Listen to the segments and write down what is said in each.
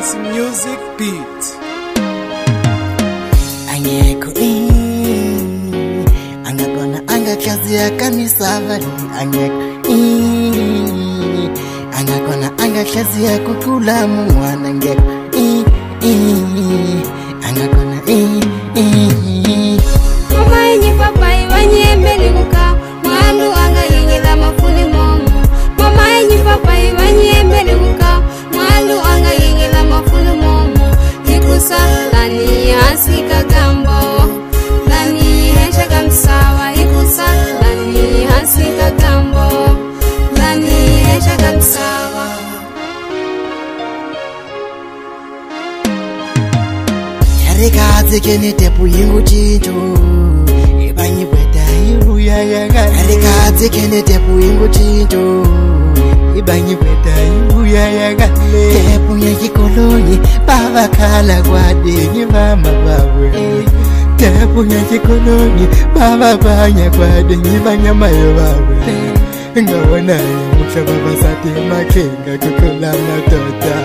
Dance Music Beat. Anyeko angakona angakazi ya kamisafari. Anyeko angakona angakazi ya kukula mwana. Angeko angakona mama yenye papai wanyembele kuka mwandu anga yengela mafuni momo. Mama yenye papai wanyembele kuka mwandu anga yengela mafuni momo. Ikusa lani hasika gambo lani hesha kamsawa. Ikusa lani hasika gambo lani hesha kamsawa. Yarikaze kene tepu yingu chicho ibanyi bweta hiru ya yaga. Yarikaze kene tepu yingu chicho ibanyi bweta hiru ya yaga. Tepu ya kikoloni baba kala kwa dengi mama bawe. Tepu ya kikoloni baba banya kwa dengi banya mayo bawe. Ngawana mucha baba sati makenga kukula matota.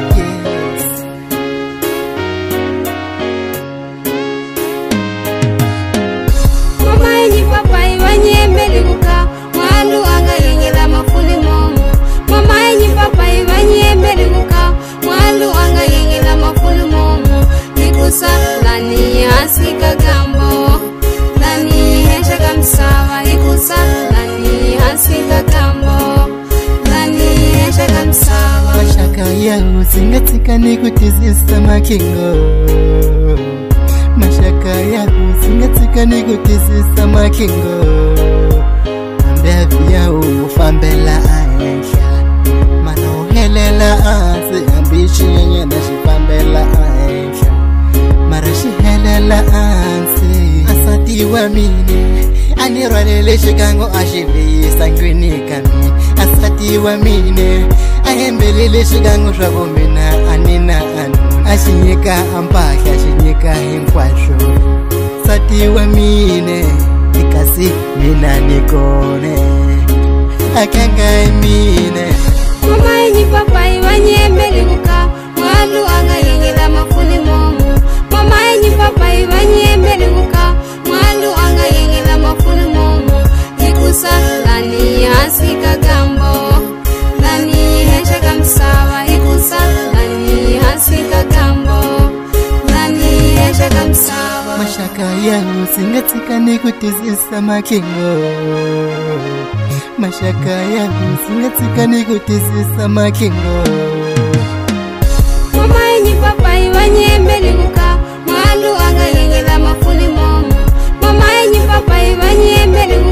Papai wanyembele kuka mwandu anga yengela mafuni momo. Mama yenye papai wanyembele kuka mwandu anga yengela mafuni momo. Ikusa lani hasika gambo lani hesha kamsawa. Ikusa lani hasika gambo lani hesha kamsawa. Mashaka ya usingatika nikutizisa makingo. Mashaka ya usingatika nikutizisa makingo. Ambevi ya ufambela aisha mano helela ansi ambishi yenye na shifambela aisha marashi helela ansi asati wa mine anirwalele shikango ashili sangwini kami. Asati wa mine ahembelele shikango shwabomina anina anu ashinyika ampaka ashinyika hinkwasho. Sati wa mine ikasi mina nikone akanga mine. Mama yenye papai wanyembele kuka mwandu anga yengela mafuni momo. Mama yenye papai wanyembele kuka mwandu anga yengela mafuni momo. Ikusa lani hasika gambo lani hesha kamsawa. Ikusa lani hasika gambo lani hesha kamsawa. Mashaka ya usingatika nikutizisa makingo. Mashaka ya usingatika nikutizisa makingo. Mama yenye papai wanyembele kuka mwandu anga yengela mafuni momo. Mama yenye papai wanyembele kuka